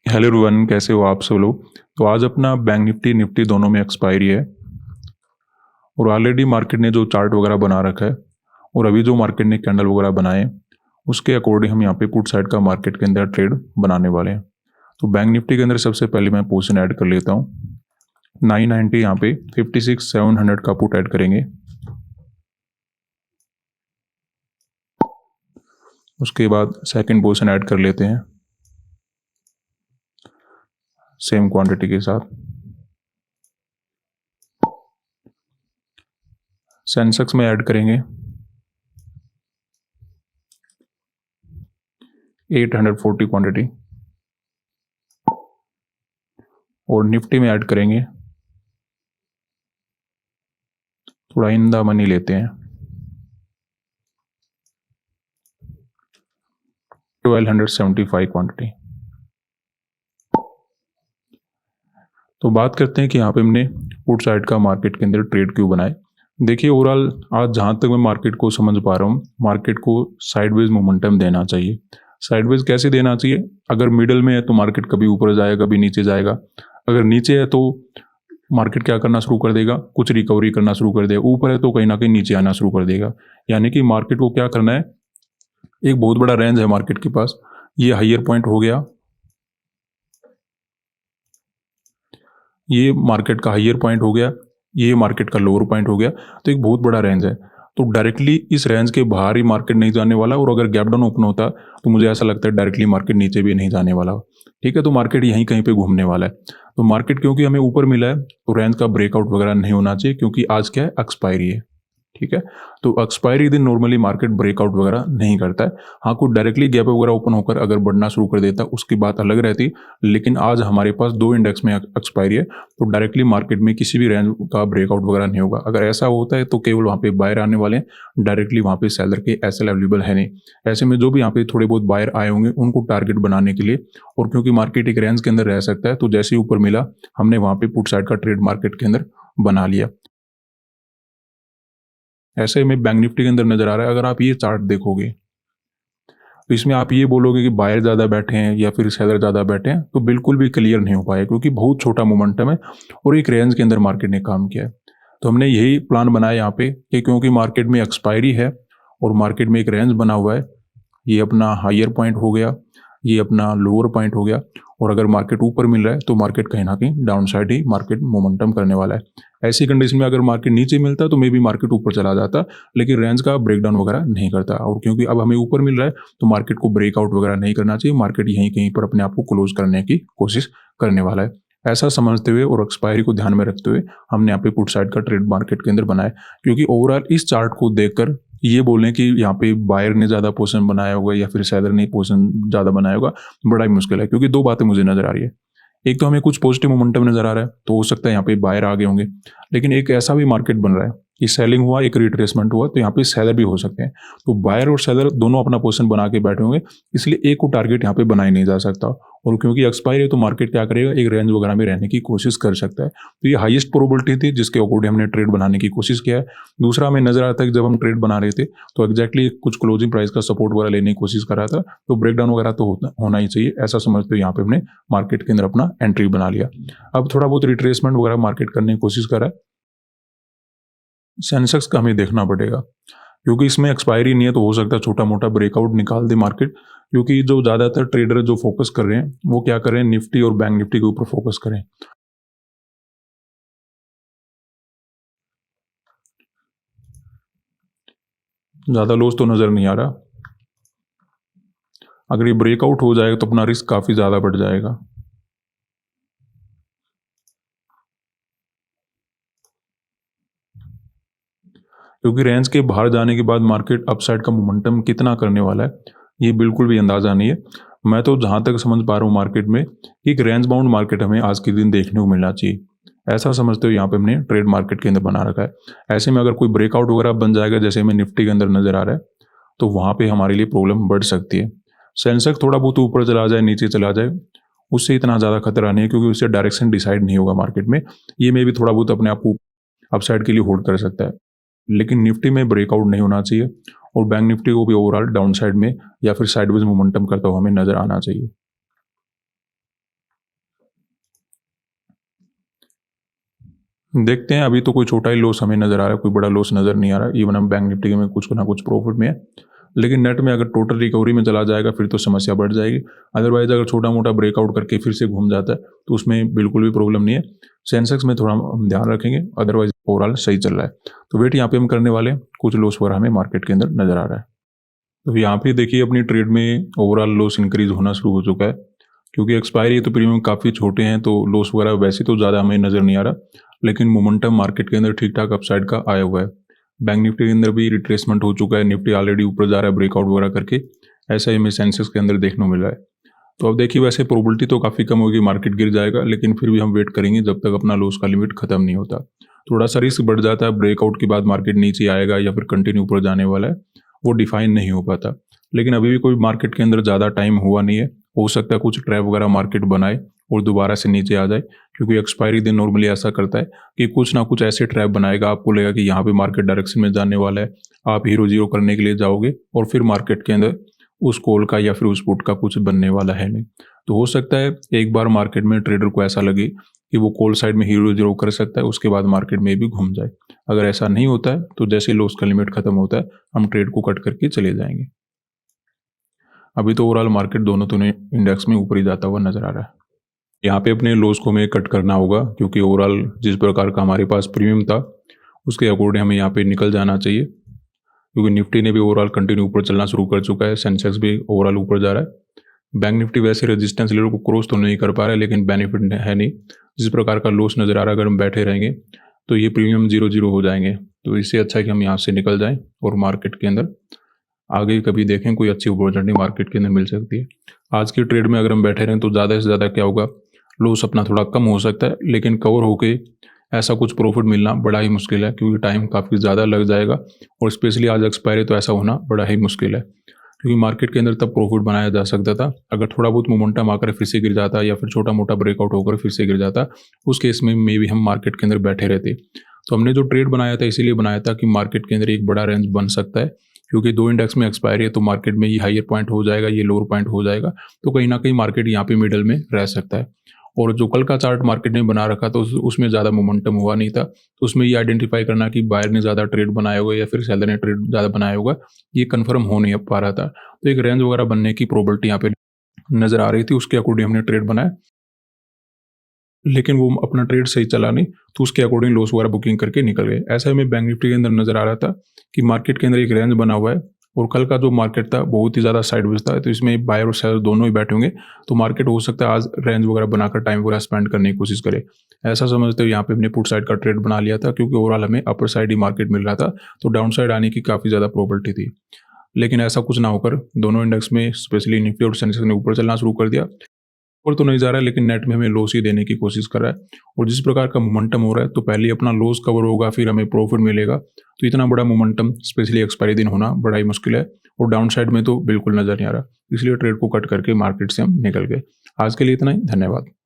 Hello everyone, कैसे हो आप सब लोग। तो आज अपना बैंक निफ्टी दोनों में एक्सपायरी है और ऑलरेडी मार्केट ने जो चार्ट वगैरह बना रखा है और अभी जो मार्केट ने कैंडल वगैरह बनाए उसके अकॉर्डिंग हम यहाँ पे पुट साइड का मार्केट के अंदर ट्रेड बनाने वाले हैं। तो बैंक निफ्टी के अंदर सबसे पहले मैं पोजीशन ऐड कर लेता हूँ 990, यहाँ पे 56,700 का पुट ऐड करेंगे। उसके बाद सेकंड पोजीशन ऐड कर लेते हैं सेम क्वांटिटी के साथ। सेंसेक्स में ऐड करेंगे 840 क्वांटिटी और निफ्टी में ऐड करेंगे, थोड़ा इन द मनी लेते हैं 1275 क्वांटिटी। तो बात करते हैं कि यहाँ पे हमने पुट साइड का मार्केट के अंदर ट्रेड क्यों बनाए। देखिए ओवरऑल आज जहाँ तक मैं मार्केट को समझ पा रहा हूँ, मार्केट को साइडवेज मोमेंटम देना चाहिए। साइडवेज कैसे देना चाहिए? अगर मिडल में है तो मार्केट कभी ऊपर जाएगा कभी नीचे जाएगा, अगर नीचे है तो मार्केट क्या करना शुरू कर देगा, कुछ रिकवरी करना शुरू कर देगा, ऊपर है तो कहीं ना कहीं नीचे आना शुरू कर देगा। यानी कि मार्केट को क्या करना है, एक बहुत बड़ा रेंज है मार्केट के पास, ये हायर पॉइंट हो गया, ये मार्केट का हायर पॉइंट हो गया, ये मार्केट का लोअर पॉइंट हो गया, तो एक बहुत बड़ा रेंज है। तो डायरेक्टली इस रेंज के बाहर ही मार्केट नहीं जाने वाला और अगर गैप डाउन ओपन होता तो मुझे ऐसा लगता है डायरेक्टली मार्केट नीचे भी नहीं जाने वाला। ठीक है, तो मार्केट यहीं कहीं पे घूमने वाला है। तो मार्केट क्योंकि हमें ऊपर मिला है तो रेंज का ब्रेकआउट वगैरह नहीं होना चाहिए, क्योंकि आज क्या है, एक्सपायरी है। ठीक है, तो एक्सपायरी दिन नॉर्मली मार्केट ब्रेकआउट वगैरह नहीं करता है। हाँ, कुछ डायरेक्टली गैप वगैरह ओपन होकर अगर बढ़ना शुरू कर देता उसकी बात अलग रहती, लेकिन आज हमारे पास दो इंडेक्स में एक्सपायरी है तो डायरेक्टली मार्केट में किसी भी रेंज का ब्रेकआउट वगैरह नहीं होगा। अगर ऐसा होता है तो केवल वहाँ पे बायर आने वाले हैं, डायरेक्टली वहाँ पे सेलर के एसएल अवेलेबल है नहीं। ऐसे में जो भी यहाँ पे थोड़े बहुत बायर आए होंगे उनको टारगेट बनाने के लिए, और क्योंकि मार्केट एक रेंज के अंदर रह सकता है तो जैसे ही ऊपर मिला हमने वहाँ पे पुट साइड का ट्रेड मार्केट के अंदर बना लिया। ऐसे में बैंक निफ्टी के अंदर नजर आ रहा है। अगर आप ये चार्ट देखोगे तो इसमें आप ये बोलोगे कि बायर ज़्यादा बैठे हैं या फिर सेलर ज़्यादा बैठे हैं, तो बिल्कुल भी क्लियर नहीं हो पाया, क्योंकि बहुत छोटा मोमेंटम है और एक रेंज के अंदर मार्केट ने काम किया है। तो हमने यही प्लान बनाया यहाँ पे कि क्योंकि मार्केट में एक्सपायरी है और मार्केट में एक रेंज बना हुआ है, ये अपना हायर पॉइंट हो गया, ये अपना लोअर पॉइंट हो गया, और अगर मार्केट ऊपर मिल रहा है तो मार्केट कहीं ना कहीं डाउन साइड ही मार्केट मोमेंटम करने वाला है। ऐसी कंडीशन में अगर मार्केट नीचे मिलता तो मे बी मार्केट ऊपर चला जाता, लेकिन रेंज का ब्रेकडाउन वगैरह नहीं करता। और क्योंकि अब हमें ऊपर मिल रहा है तो मार्केट को ब्रेकआउट वगैरह नहीं करना चाहिए, मार्केट यहीं कहीं पर अपने आप को क्लोज करने की कोशिश करने वाला है। ऐसा समझते हुए और एक्सपायरी को ध्यान में रखते हुए हमने यहाँ पे पुट साइड का ट्रेड मार्केट के अंदर बनाया, क्योंकि ओवरऑल इस चार्ट को देखकर ये बोलें कि यहाँ पे बायर ने ज़्यादा पोजीशन बनाया होगा या फिर सेलर ने पोजीशन ज़्यादा बनाया होगा, बड़ा ही मुश्किल है। क्योंकि दो बातें मुझे नजर आ रही है, एक तो हमें कुछ पॉजिटिव मोमेंटम नजर आ रहा है तो हो सकता है यहाँ पे बायर आ गए होंगे, लेकिन एक ऐसा भी मार्केट बन रहा है कि सेलिंग हुआ, एक रिट्रेसमेंट हुआ, तो यहाँ पे सेलर भी हो सकते हैं। तो बायर और सेलर दोनों अपना पोजीशन बना के बैठे होंगे, इसलिए एक को टारगेट यहाँ पे बनाया नहीं जा सकता। और क्योंकि एक्सपायरी है तो मार्केट क्या करेगा, एक रेंज वगैरह में रहने की कोशिश कर सकता है। तो ये हाईएस्ट प्रोबेबिलिटी थी जिसके अकॉर्डिंग हमने ट्रेड बनाने की कोशिश किया है। दूसरा हमें नजर आता है कि जब हम ट्रेड बना रहे थे तो एक्जैक्टली कुछ क्लोजिंग प्राइस का सपोर्ट वगैरह लेने की कोशिश कर रहा था, तो ब्रेकडाउन वगैरह तो होना ही चाहिए, ऐसा समझते हुए यहाँ पे हमने मार्केट के अंदर अपना एंट्री बना लिया। अब थोड़ा बहुत रिट्रेसमेंट वगैरह मार्केट करने की कोशिश कर रहा है। सेंसेक्स का हमें देखना पड़ेगा, क्योंकि इसमें एक्सपायरी नहीं है तो हो सकता है छोटा मोटा ब्रेकआउट निकाल दे मार्केट, क्योंकि जो ज़्यादातर ट्रेडर जो फोकस कर रहे हैं वो क्या कर रहे हैं, निफ्टी और बैंक निफ्टी के ऊपर फोकस करें। ज़्यादा लॉस तो नज़र नहीं आ रहा, अगर ये ब्रेकआउट हो जाएगा तो अपना रिस्क काफ़ी ज़्यादा बढ़ जाएगा। क्योंकि रेंज के बाहर जाने के बाद मार्केट अपसाइड का मोमेंटम कितना करने वाला है ये बिल्कुल भी अंदाज़ा नहीं है। मैं तो जहाँ तक समझ पा रहा हूँ मार्केट में एक रेंज बाउंड मार्केट हमें आज के दिन देखने को मिलना चाहिए, ऐसा समझते हुए यहाँ पे हमने ट्रेड मार्केट के अंदर बना रखा है। ऐसे में अगर कोई ब्रेकआउट वगैरह बन जाएगा जैसे हमें निफ्टी के अंदर नजर आ रहा है, तो वहाँ पे हमारे लिए प्रॉब्लम बढ़ सकती है। सेंसेक्स थोड़ा बहुत ऊपर चला जाए नीचे चला जाए उससे इतना ज़्यादा खतरा नहीं है, क्योंकि उससे डायरेक्शन डिसाइड नहीं होगा मार्केट में, ये में भी थोड़ा बहुत अपने आप को अपसाइड के लिए होल्ड कर सकता है। लेकिन निफ्टी में ब्रेकआउट नहीं होना चाहिए और बैंक निफ्टी को भी ओवरऑल डाउन साइड में या फिर साइडवेज मोमेंटम करता हुआ हमें नजर आना चाहिए। देखते हैं, अभी तो कोई छोटा ही लॉस हमें नजर आ रहा है, कोई बड़ा लॉस नजर नहीं आ रहा है। इवन हम बैंक निफ्टी में कुछ ना कुछ प्रॉफिट में है, लेकिन नेट में अगर टोटल रिकवरी में चला जाएगा फिर तो समस्या बढ़ जाएगी। अदरवाइज अगर छोटा मोटा ब्रेकआउट करके फिर से घूम जाता है तो उसमें बिल्कुल भी प्रॉब्लम नहीं है। सेंसेक्स में थोड़ा हम ध्यान रखेंगे, अदरवाइज ओवरऑल सही चल रहा है। तो वेट यहाँ पे हम करने वाले हैं, कुछ लॉस वगैरह हमें मार्केट के अंदर नजर आ रहा है। तो यहाँ पे देखिए अपनी ट्रेड में ओवरऑल लॉस इंक्रीज होना शुरू हो चुका है, क्योंकि एक्सपायरी तो प्रीमियम काफ़ी छोटे हैं तो लॉस वगैरह वैसे तो ज़्यादा हमें नज़र नहीं आ रहा, लेकिन मोमेंटम मार्केट के अंदर ठीक ठाक अपसाइड का आया हुआ है। बैंक निफ्टी के अंदर भी रिट्रेसमेंट हो चुका है, निफ्टी ऑलरेडी ऊपर जा रहा है ब्रेकआउट वगैरह करके, ऐसा ही हमें सेंसेक्स के अंदर देखने को मिल रहा है। तो अब देखिए वैसे प्रोबेबिलिटी तो काफ़ी कम होगी मार्केट गिर जाएगा, लेकिन फिर भी हम वेट करेंगे जब तक अपना लॉस का लिमिट खत्म नहीं होता। थोड़ा सा रिस्क बढ़ जाता है, ब्रेकआउट के बाद मार्केट नीचे आएगा या फिर कंटिन्यू ऊपर जाने वाला है, वो डिफाइन नहीं हो पाता। लेकिन अभी भी कोई मार्केट के अंदर ज़्यादा टाइम हुआ नहीं है, हो सकता है कुछ ट्रैप वगैरह मार्केट बनाए और दोबारा से नीचे आ जाए, क्योंकि एक्सपायरी दिन नॉर्मली ऐसा करता है कि कुछ ना कुछ ऐसे ट्रैप बनाएगा, आपको लगेगा कि यहाँ पे मार्केट डायरेक्शन में जाने वाला है, आप हीरो जीरो करने के लिए जाओगे और फिर मार्केट के अंदर उस कॉल का या फिर उस पुट का कुछ बनने वाला है नहीं। तो हो सकता है एक बार मार्केट में ट्रेडर को ऐसा लगे कि वो कॉल साइड में हीरो जीरो कर सकता है, उसके बाद मार्केट में भी घूम जाए। अगर ऐसा नहीं होता है तो जैसे लॉस का लिमिट खत्म होता है हम ट्रेड को कट करके चले जाएंगे। अभी तो ओवरऑल मार्केट दोनों इंडेक्स में ऊपर ही जाता हुआ नजर आ रहा है। यहाँ पे अपने लॉस को हमें कट करना होगा, क्योंकि ओवरऑल जिस प्रकार का हमारे पास प्रीमियम था उसके अकॉर्डिंग हमें यहाँ पे निकल जाना चाहिए, क्योंकि निफ्टी ने भी ओवरऑल कंटिन्यू ऊपर चलना शुरू कर चुका है, सेंसेक्स भी ओवरऑल ऊपर जा रहा है। बैंक निफ्टी वैसे रेजिस्टेंस लेवल को क्रॉस तो नहीं कर पा रहा है, लेकिन बेनिफिट है नहीं। जिस प्रकार का लॉस नजर आ रहा है, अगर हम बैठे रहेंगे तो ये प्रीमियम 0-0 हो जाएंगे। तो इससे अच्छा है कि हम यहाँ से निकल जाएं और मार्केट के अंदर आगे कभी देखें कोई अच्छी अपॉर्चुनिटी मार्केट के अंदर मिल सकती है। आज की ट्रेड में अगर हम बैठे रहें तो ज़्यादा से ज़्यादा क्या होगा, लॉस अपना थोड़ा कम हो सकता है, लेकिन कवर होके ऐसा कुछ प्रॉफिट मिलना बड़ा ही मुश्किल है, क्योंकि टाइम काफ़ी ज़्यादा लग जाएगा और स्पेशली आज एक्सपायरी तो ऐसा होना बड़ा ही मुश्किल है। क्योंकि मार्केट के अंदर तब प्रॉफिट बनाया जा सकता था अगर थोड़ा बहुत मोमेंटम आकर फिर से गिर जाता या फिर छोटा मोटा ब्रेकआउट होकर फिर से गिर जाता, उस केस में मे भी हम मार्केट के अंदर बैठे रहते। तो हमने जो ट्रेड बनाया था इसीलिए बनाया था कि मार्केट के अंदर एक बड़ा रेंज बन सकता है, क्योंकि दो इंडेक्स में एक्सपायरी है तो मार्केट में ये हायर पॉइंट हो जाएगा, ये लोअर पॉइंट हो जाएगा, तो कहीं ना कहीं मार्केट यहाँ पे मिडल में रह सकता है। और जो कल का चार्ट मार्केट ने बना रखा था उसमें ज़्यादा मोमेंटम हुआ नहीं था, तो उसमें ये आइडेंटिफाई करना कि बायर ने ज़्यादा ट्रेड बनाया होगा या फिर सेलर ने ट्रेड ज़्यादा बनाया होगा, ये कंफर्म हो नहीं पा रहा था। तो एक रेंज वगैरह बनने की प्रोबेबिलिटी यहाँ पे नज़र आ रही थी, उसके अकॉर्डिंग हमने ट्रेड बनाया, लेकिन वो अपना ट्रेड सही चला नहीं, तो उसके अकॉर्डिंग लॉस वगैरह बुकिंग करके निकल गए। ऐसा हमें बैंक निफ्टी के अंदर नजर आ रहा था कि मार्केट के अंदर एक रेंज बना हुआ है और कल का जो मार्केट था बहुत ही ज़्यादा साइडवेज था, तो इसमें बायर और सेलर दोनों ही बैठे होंगे, तो मार्केट हो सकता है आज रेंज वगैरह बनाकर टाइम वगैरह स्पेंड करने की कोशिश करे। ऐसा समझते हुए यहाँ पे हमने पुट साइड का ट्रेड बना लिया था, क्योंकि ओवरऑल हमें अपर साइड ही मार्केट मिल रहा था, तो डाउन साइड आने की काफ़ी ज़्यादा प्रोबेबिलिटी थी। लेकिन ऐसा कुछ ना होकर दोनों इंडेक्स में स्पेशली निफ्टी और सेंसेक्स ने ऊपर चलना शुरू कर दिया। ऊपर तो नहीं जा रहा है, लेकिन नेट में हमें लॉस ही देने की कोशिश कर रहा है। और जिस प्रकार का मोमेंटम हो रहा है तो पहले अपना लॉस कवर होगा फिर हमें प्रॉफिट मिलेगा, तो इतना बड़ा मोमेंटम स्पेशली एक्सपायरी दिन होना बड़ा ही मुश्किल है, और डाउन साइड में तो बिल्कुल नजर नहीं आ रहा, इसलिए ट्रेड को कट करके मार्केट से हम निकल गए। आज के लिए इतना ही, धन्यवाद।